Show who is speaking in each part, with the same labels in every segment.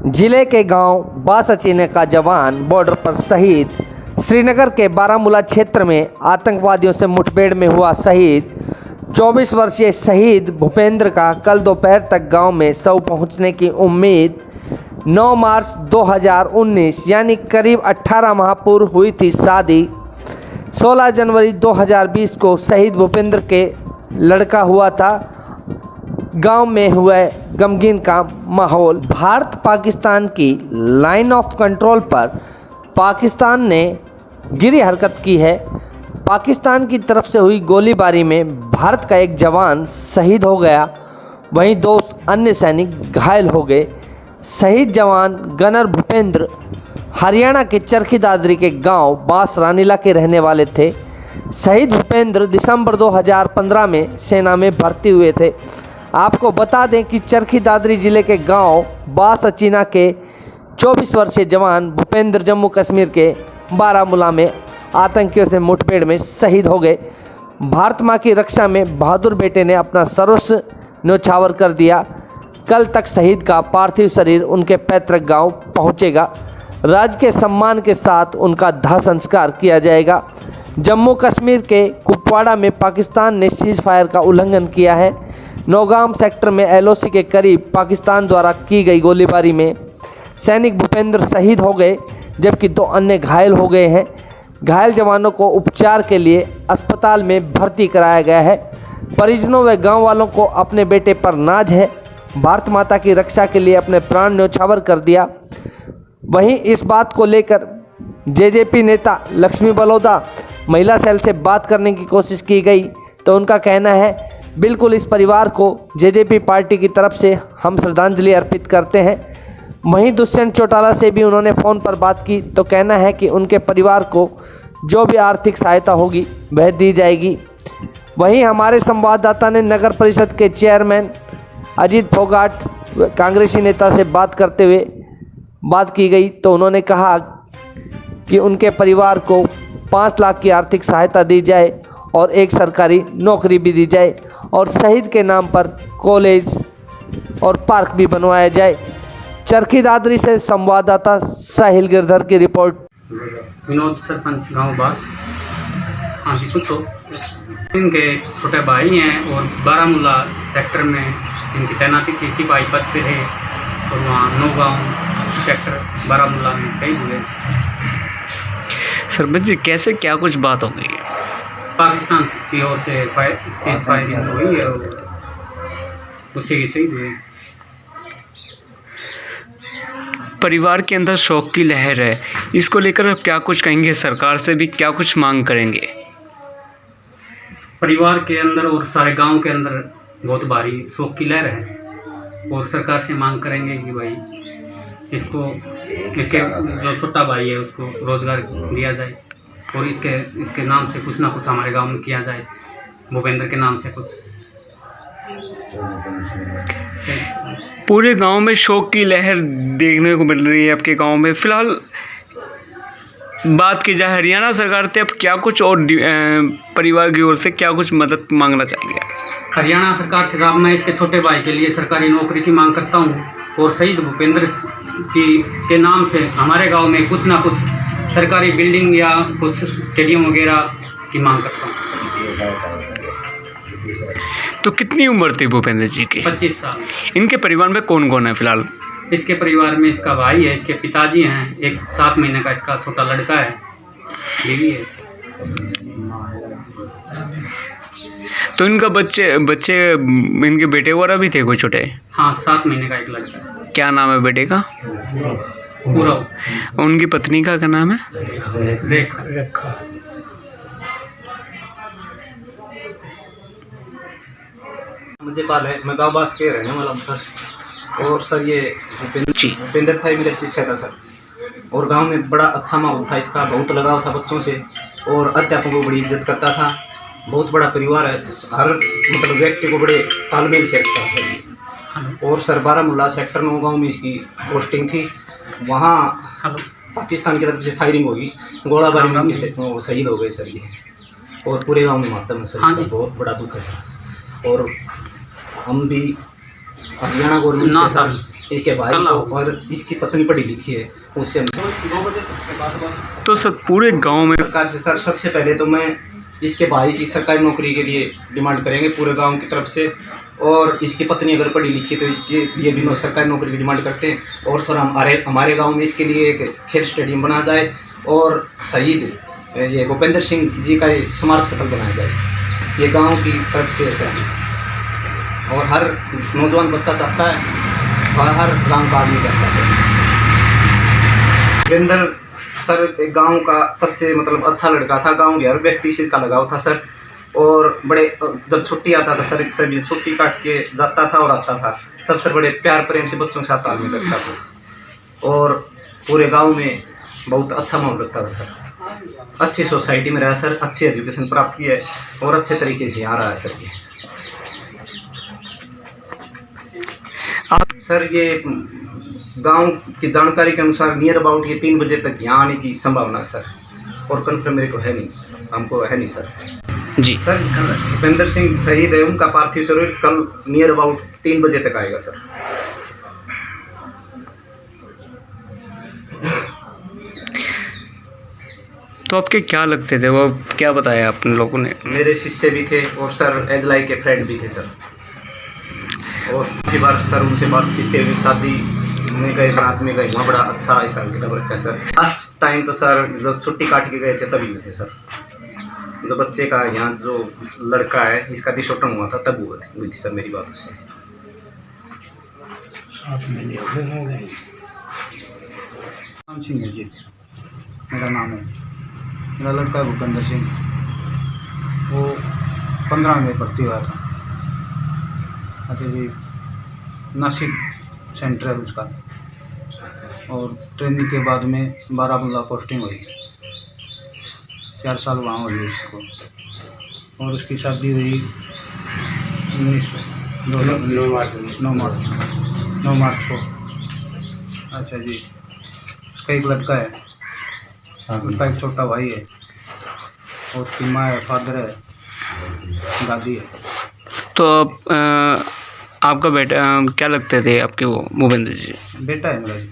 Speaker 1: जिले के गांव बासचीने का जवान बॉर्डर पर शहीद। श्रीनगर के बारामूला क्षेत्र में आतंकवादियों से मुठभेड़ में हुआ शहीद। 24 वर्षीय शहीद भूपेंद्र का कल दोपहर तक गांव में शव पहुंचने की उम्मीद। 9 मार्च 2019 यानी करीब 18 माह पूर्व हुई थी शादी। 16 जनवरी 2020 को शहीद भूपेंद्र के लड़का हुआ था। गांव में हुआ गमगीन का माहौल। भारत पाकिस्तान की लाइन ऑफ कंट्रोल पर पाकिस्तान ने गिरी हरकत की है। पाकिस्तान की तरफ से हुई गोलीबारी में भारत का एक जवान शहीद हो गया, वहीं 2 अन्य सैनिक घायल हो गए। शहीद जवान गनर भूपेंद्र हरियाणा के चरखी दादरी के गांव बास रानीला के रहने वाले थे। शहीद भूपेंद्र दिसंबर 2015 में सेना में भर्ती हुए थे। आपको बता दें कि चरखी दादरी जिले के गांव बासचीना के 24 वर्षीय जवान भूपेंद्र जम्मू कश्मीर के बारामूला में आतंकियों से मुठभेड़ में शहीद हो गए। भारत माँ की रक्षा में बहादुर बेटे ने अपना सर्वस्व न्यौछावर कर दिया। कल तक शहीद का पार्थिव शरीर उनके पैतृक गांव पहुंचेगा। राज्य के सम्मान के साथ उनका दाह संस्कार किया जाएगा। जम्मू कश्मीर के कुपवाड़ा में पाकिस्तान ने सीज फायर का उल्लंघन किया है। नौगाम सेक्टर में LOC के करीब पाकिस्तान द्वारा की गई गोलीबारी में सैनिक भूपेंद्र शहीद हो गए, जबकि 2 अन्य घायल हो गए हैं। घायल जवानों को उपचार के लिए अस्पताल में भर्ती कराया गया है। परिजनों व गांव वालों को अपने बेटे पर नाज है। भारत माता की रक्षा के लिए अपने प्राण न्यौछावर कर दिया। वहीं इस बात को लेकर JJP नेता लक्ष्मी बलौदा महिला सेल से बात करने की कोशिश की गई तो उनका कहना है, बिल्कुल इस परिवार को JJP पार्टी की तरफ से हम श्रद्धांजलि अर्पित करते हैं। वहीं दुष्यंत चौटाला से भी उन्होंने फ़ोन पर बात की तो कहना है कि उनके परिवार को जो भी आर्थिक सहायता होगी वह दी जाएगी। वहीं हमारे संवाददाता ने नगर परिषद के चेयरमैन अजीत फोगाट कांग्रेसी नेता से बात करते हुए बात की गई तो उन्होंने कहा कि उनके परिवार को 5 लाख की आर्थिक सहायता दी जाए और एक सरकारी नौकरी भी दी जाए और शहीद के नाम पर कॉलेज और पार्क भी बनवाया जाए। चरखी दादरी से संवाददाता साहिल गिरधर की रिपोर्ट।
Speaker 2: विनोद सरपंच गांव बास। हाँ जी, पूछो। इनके छोटे भाई हैं और बारामूला सेक्टर में इनकी तैनाती थी, सिपाही पद पे थे और वहाँ नौगांव सेक्टर बारामूला में शहीद हुए।
Speaker 3: सरपंच जी, कैसे क्या कुछ बात हो गई है?
Speaker 2: पाकिस्तान की ओर से फायरिंग हुई है और उससे ही शहीद हुए।
Speaker 3: परिवार के अंदर शोक की लहर है, इसको लेकर आप क्या कुछ कहेंगे? सरकार से भी क्या कुछ मांग करेंगे?
Speaker 2: परिवार के अंदर और सारे गांव के अंदर बहुत भारी शोक की लहर है और सरकार से मांग करेंगे कि भाई इसके जो छोटा भाई है उसको रोज़गार दिया जाए और इसके नाम से कुछ ना कुछ हमारे गांव में किया जाए, भूपेंद्र के नाम से कुछ।
Speaker 3: पूरे गांव में शोक की लहर देखने को मिल रही है आपके गांव में। फिलहाल बात की जाए हरियाणा सरकार से, अब क्या कुछ और परिवार की ओर से क्या कुछ मदद मांगना चाहेंगे?
Speaker 2: हरियाणा सरकार से साहब, मैं इसके छोटे भाई के लिए सरकारी नौकरी की मांग करता हूँ और शहीद भूपेंद्र के नाम से हमारे गांव में कुछ ना कुछ सरकारी बिल्डिंग या कुछ स्टेडियम वगैरह की मांग करता हूँ।
Speaker 3: तो कितनी उम्र थी भूपेंद्र जी की?
Speaker 2: 25 साल।
Speaker 3: इनके परिवार में कौन कौन है फिलहाल?
Speaker 2: इसके परिवार में इसका भाई है, इसके पिताजी हैं, एक 7 महीने का इसका छोटा लड़का है, बीवी है।
Speaker 3: तो इनका बच्चे इनके बेटे वगैरह भी थे कोई छोटे?
Speaker 2: हाँ, 7 महीने का एक लड़का है।
Speaker 3: क्या नाम है बेटे का?
Speaker 2: पूरव।
Speaker 3: उनकी पत्नी का क्या नाम है?
Speaker 2: रेखा।
Speaker 4: मुझे पाल है, मैं गाँव बास के रहने वाला हूँ सर। और सर ये भूपेंद्र था, मेरा शिष्य था सर। और गांव में बड़ा अच्छा माहौल था, इसका बहुत लगाव था बच्चों से और अध्यापकों को बड़ी इज्जत करता था। बहुत बड़ा परिवार है, हर मतलब व्यक्ति को बड़े तालमेल से रखता था सर। और सर बारामूला सेक्टर 9 गाँव में इसकी पोस्टिंग थी। वहाँ पाकिस्तान की तरफ से फायरिंग होगी, गोलाबारी में वो शहीद हो गए सर ये। और पूरे गाँव में मातम है सर।
Speaker 2: हाँ,
Speaker 4: बहुत बड़ा दुख है सर। और हम भी हरियाणा गवर्नमेंट से इसके भाई
Speaker 2: कल
Speaker 4: को,
Speaker 2: आओ।
Speaker 4: और इसकी पत्नी पढ़ी लिखी है, उससे हम 2 बजे के बाद
Speaker 3: तो सर पूरे गांव में
Speaker 4: सरकार से सर सबसे पहले तो मैं इसके भाई की सरकारी नौकरी के लिए डिमांड करेंगे पूरे गांव की तरफ से, और इसकी पत्नी अगर पढ़ी लिखी है तो इसके लिए भी सरकारी नौकरी की डिमांड करते हैं। और सर हमारे गांव में इसके लिए एक खेल स्टेडियम बनाया जाए और शहीद ये भूपेंद्र सिंह जी का स्मारक स्थल बनाया जाए, ये गांव की तरफ से ऐसा है। और हर नौजवान बच्चा चाहता है और हर गांव का आदमी चाहता है। भूपेंद्र सर एक गांव का सबसे मतलब अच्छा लड़का था, गांव के हर व्यक्ति से का लगाव था सर, और बड़े जब छुट्टी आता था सर सभी छुट्टी काट के जाता था और आता था, तब सर बड़े प्यार प्रेम से बच्चों के साथ तालमेल रखता था और पूरे गांव में बहुत अच्छा माहौल रखता था सर। अच्छी सोसाइटी में रहा सर, अच्छी एजुकेशन प्राप्त की है और अच्छे तरीके से यहाँ रहा है सर ये। सर ये गांव की जानकारी के अनुसार नियर अबाउट ये 3 बजे तक यहाँ आने की संभावना है सर, और कन्फर्म मेरे को है नहीं, हमको है नहीं सर।
Speaker 3: जी
Speaker 4: सर भूपेंद्र सिंह शहीद है, उनका पार्थिव शरीर कल नियर अबाउट 3 बजे तक आएगा सर।
Speaker 3: तो आपके क्या लगते थे, वो क्या बताया अपने लोगों ने?
Speaker 4: मेरे शिष्य भी थे और सर एज लाइक के फ्रेंड भी थे सर, और काफ़ी बार सर उनसे बात की थी, शादी में गए, बारात में गए, वहाँ बड़ा अच्छा हिसाब किताब रखा है सर। लास्ट टाइम तो सर जब छुट्टी काट के गए थे तभी हुए थे सर, जो बच्चे का यहाँ जो लड़का है इसका दिशोटन हुआ था तब हुई थी सर मेरी बात उससे।
Speaker 5: राम सिंह है जी, मेरा नाम है। मेरा लड़का है भूपेंद्र सिंह, वो 15 में भर्ती हुआ था। अच्छा जी, नासिक सेंटर है उसका, और ट्रेनिंग के बाद में बारामूला पोस्टिंग हुई, 4 साल वहाँ हुई उसको, और उसकी शादी हुई 9 मार्च को। अच्छा जी, उसका एक लड़का है, उसका एक छोटा भाई है, और उसकी माँ है, फादर है, दादी है।
Speaker 3: तो आपका बेटा क्या लगते थे आपके वो भूपेंद्र जी?
Speaker 5: बेटा है मेरा जी।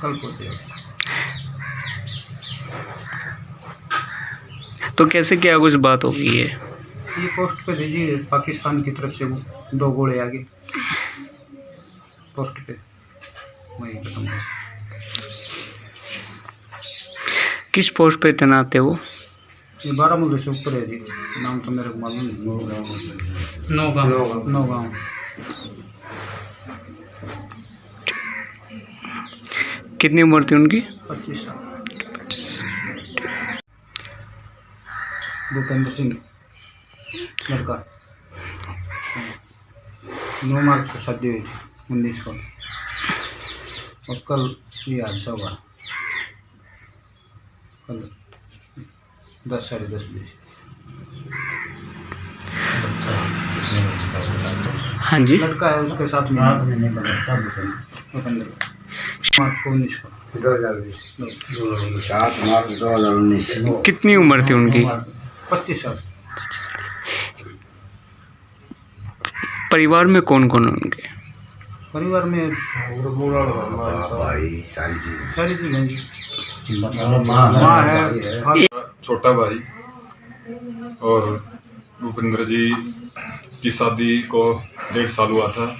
Speaker 5: कल पहुँचे।
Speaker 3: तो कैसे क्या कुछ बात हो गई है?
Speaker 5: ये पोस्ट पे दीजिए, पाकिस्तान की तरफ से वो 2 गोले आगे पोस्ट पे, वही खत्म हुआ।
Speaker 3: किस पोस्ट पे तैनात थे वो?
Speaker 5: ये बारामूला से ऊपर है जी, नाम तो मेरे को मालूम नहीं। नौगांव।
Speaker 3: कितनी उम्र थी उनकी?
Speaker 5: 25 साल। भूपेंद्र सिंह लड़का, 9 मार्च को शादी हुई थी, 19 को, और कल ये हादसा हुआ, कल 10 साढ़े 10 बजे।
Speaker 3: हाँ जी,
Speaker 5: लड़का है उसके साथ में भूपेंद्र, मार्च को 19 को
Speaker 6: 2019
Speaker 3: कितनी उम्र थी उनकी?
Speaker 5: 25 साल।
Speaker 3: परिवार में कौन कौन है उनके?
Speaker 5: परिवार में
Speaker 6: भाई सारी चीज़
Speaker 5: हैं जी, माँ है,
Speaker 7: छोटा भाई, और भूपेंद्र जी की शादी को 1.5 साल हुआ था।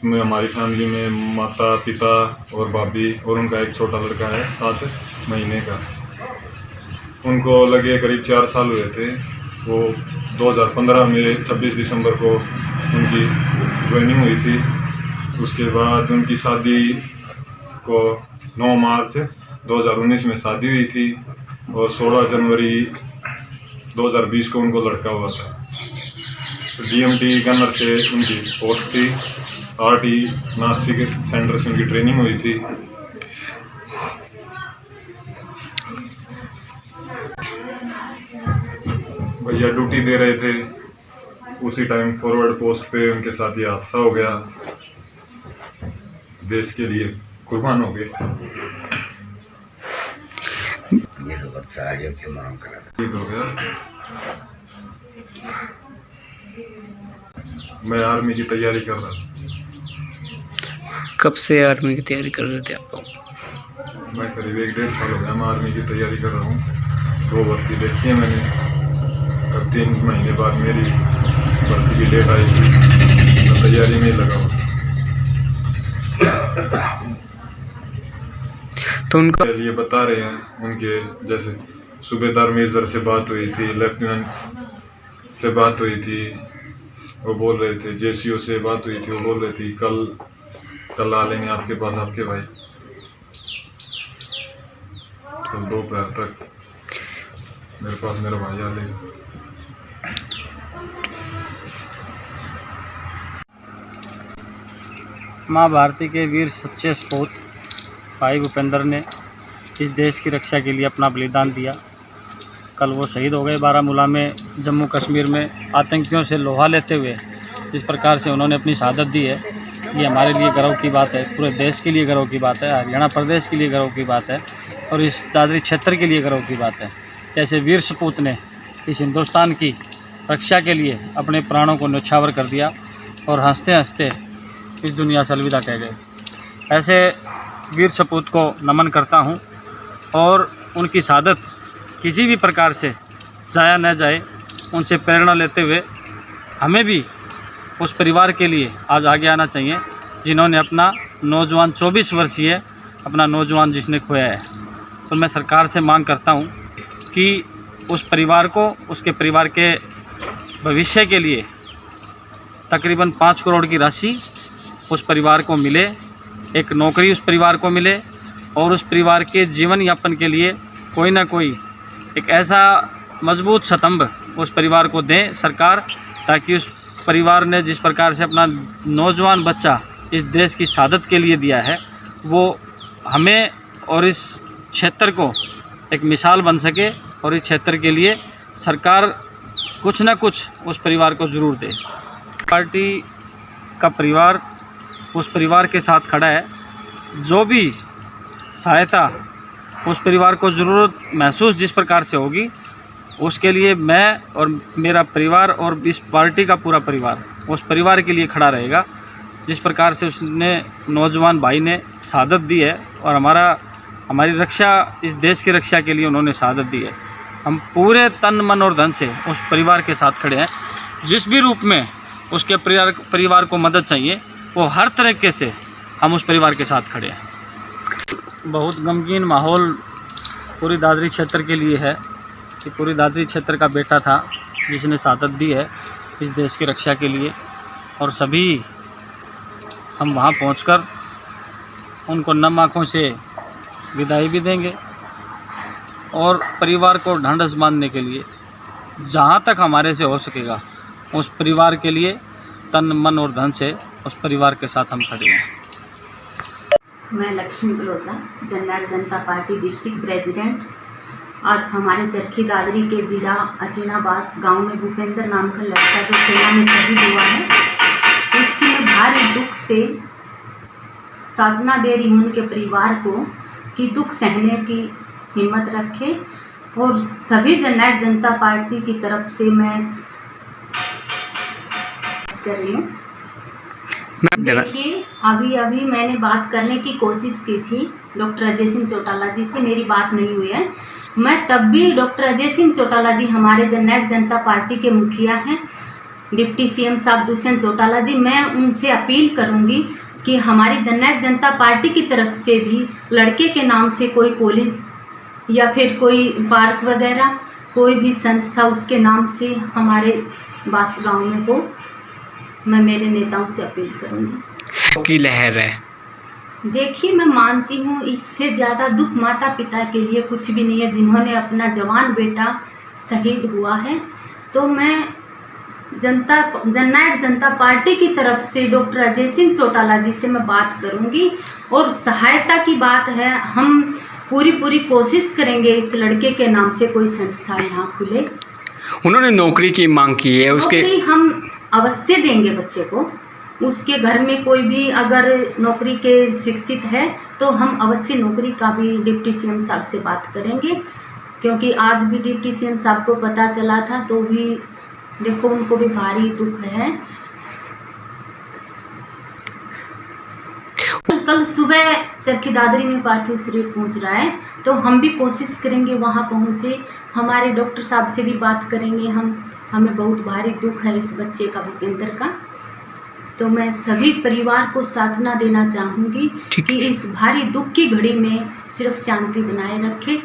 Speaker 7: में हमारी फैमिली में माता पिता और भाभी और उनका एक छोटा लड़का है 7 महीने का। उनको लगे करीब 4 साल हुए थे। वो 2015 में 26 दिसंबर को उनकी ज्वाइनिंग हुई थी। उसके बाद उनकी शादी को 9 मार्च 2019 में शादी हुई थी और 16 जनवरी 2020 को उनको लड़का हुआ था। तो GMT गनर से उनकी पोस्ट थी। RT नासिक सेंटर से उनकी ट्रेनिंग हुई थी। भैया ड्यूटी दे रहे थे, उसी टाइम फॉरवर्ड पोस्ट पे उनके साथ ये हादसा हो गया। देश के लिए कुर्बान हो गए।
Speaker 6: ये तो बच्चा है जो कि मांग कर
Speaker 7: ठीक हो गया। मैं आर्मी की तैयारी कर रहा था।
Speaker 3: कब से आर्मी की तैयारी कर रहे थे आप लोग?
Speaker 7: मैं करीब 1-1.5 साल हो गया मैं आर्मी की तैयारी कर रहा हूँ। 2 भर्ती देखी है मैंने। तब 3 महीने बाद मेरी भर्ती की डेट आई थी। मैं तैयारी में ही लगा हुआ।
Speaker 3: तो उनका
Speaker 7: ये बता रहे हैं उनके, जैसे सूबेदार मेजर से बात हुई थी, लेफ्टिनेंट से बात हुई थी, वो बोल रहे थे, जेसीओ से बात हुई थी, वो बोल रहे थे कल आ लेंगे आपके पास आपके भाई। कल दोपहर तक मेरे पास मेरा भाई आ लेगा।
Speaker 2: माँ भारती के वीर सच्चे सपूत भाई भूपेंद्र ने इस देश की रक्षा के लिए अपना बलिदान दिया। कल वो शहीद हो गए बारामूला में, जम्मू कश्मीर में आतंकियों से लोहा लेते हुए। जिस प्रकार से उन्होंने अपनी शहादत दी है, ये हमारे लिए गर्व की बात है, पूरे देश के लिए गर्व की बात है, हरियाणा प्रदेश के लिए गर्व की बात है और इस दादरी क्षेत्र के लिए गर्व की बात है। जैसे वीर सपूत ने इस हिंदुस्तान की रक्षा के लिए अपने प्राणों को न्यौछावर कर दिया और हंसते हंसते इस दुनिया से अलविदा कह गए। ऐसे वीर सपूत को नमन करता हूँ और उनकी शहादत किसी भी प्रकार से ज़ाया न जाए, उनसे प्रेरणा लेते हुए हमें भी उस परिवार के लिए आज आगे आना चाहिए जिन्होंने अपना नौजवान 24 वर्षीय अपना नौजवान जिसने खोया है। तो मैं सरकार से मांग करता हूँ कि उस परिवार को, उसके परिवार के भविष्य के लिए तकरीबन 5 करोड़ की राशि उस परिवार को मिले, एक नौकरी उस परिवार को मिले और उस परिवार के जीवन यापन के लिए कोई ना कोई एक ऐसा मजबूत स्तंभ उस परिवार को दें सरकार, ताकि उस परिवार ने जिस प्रकार से अपना नौजवान बच्चा इस देश की शहादत के लिए दिया है, वो हमें और इस क्षेत्र को एक मिसाल बन सके और इस क्षेत्र के लिए सरकार कुछ ना कुछ उस परिवार को ज़रूर दे। पार्टी का परिवार उस परिवार के साथ खड़ा है। जो भी सहायता उस परिवार को ज़रूरत महसूस जिस प्रकार से होगी, उसके लिए मैं और मेरा परिवार और इस पार्टी का पूरा परिवार उस परिवार के लिए खड़ा रहेगा। जिस प्रकार से उसने नौजवान भाई ने शहादत दी है और हमारी रक्षा, इस देश की रक्षा के लिए उन्होंने शहादत दी है, हम पूरे तन मन और धन से उस परिवार के साथ खड़े हैं। जिस भी रूप में उसके परिवार को मदद चाहिए, वो हर तरीके से हम उस परिवार के साथ खड़े हैं। बहुत गमगीन माहौल पूरी दादरी क्षेत्र के लिए है कि पूरी दादरी क्षेत्र का बेटा था जिसने शहादत दी है इस देश की रक्षा के लिए, और सभी हम वहाँ पहुंचकर उनको नम आँखों से विदाई भी देंगे और परिवार को ढांढस बांधने के लिए जहाँ तक हमारे से हो सकेगा उस परिवार के लिए तन मन और धन से उस परिवार के साथ हम खड़े हैं।
Speaker 8: मैं लक्ष्मी गलोता, जननायक जनता पार्टी डिस्ट्रिक्ट प्रेसिडेंट। आज हमारे चरखी दादरी के ज़िला अचीनाबास गांव में भूपेंद्र नाम का लड़का जो सेना में शहीद हुआ है, उसकी मैं भारी दुख से साधना दे रही हूँ उनके परिवार को कि दुख सहने की हिम्मत रखे। और सभी जननायक जनता पार्टी की तरफ से मैं कर रही हूँ। देखिए, अभी मैंने बात करने की कोशिश की थी डॉक्टर अजय सिंह चौटाला जी से, मेरी बात नहीं हुई है। मैं तब भी डॉक्टर अजय सिंह चौटाला जी हमारे जननायक जनता पार्टी के मुखिया हैं, डिप्टी सीएम साहब दुष्यंत चौटाला जी, मैं उनसे अपील करूंगी कि हमारी जननायक जनता पार्टी की तरफ से भी लड़के के नाम से कोई कॉलेज या फिर कोई पार्क वगैरह कोई भी संस्था उसके नाम से हमारे बास गाँव में हो, मैं मेरे नेताओं से अपील करूंगी।
Speaker 3: की लहर है।
Speaker 8: देखिए, मैं मानती हूँ इससे ज़्यादा दुख माता पिता के लिए कुछ भी नहीं है जिन्होंने अपना जवान बेटा शहीद हुआ है। तो मैं जननायक जनता पार्टी की तरफ से डॉक्टर अजय सिंह चौटाला जी से मैं बात करूंगी और सहायता की बात है, हम पूरी कोशिश करेंगे इस लड़के के नाम से कोई संस्था यहाँ खुले।
Speaker 3: उन्होंने नौकरी की मांग की है, उसके
Speaker 8: नौकरी हम अवश्य देंगे बच्चे को। उसके घर में कोई भी अगर नौकरी के शिक्षित है तो हम अवश्य नौकरी का भी डिप्टी सीएम साहब से बात करेंगे, क्योंकि आज भी डिप्टी सीएम साहब को पता चला था तो भी देखो उनको भी भारी दुख है। कल सुबह चरखी दादरी में पार्थिव शरीर पहुंच रहा है, तो हम भी कोशिश करेंगे वहां पहुंचे, हमारे डॉक्टर साहब से भी बात करेंगे। हमें बहुत भारी दुख है इस बच्चे का, भूपेंद्र का। तो मैं सभी परिवार को सांत्वना देना चाहूँगी कि इस भारी दुख की घड़ी में सिर्फ शांति बनाए रखे।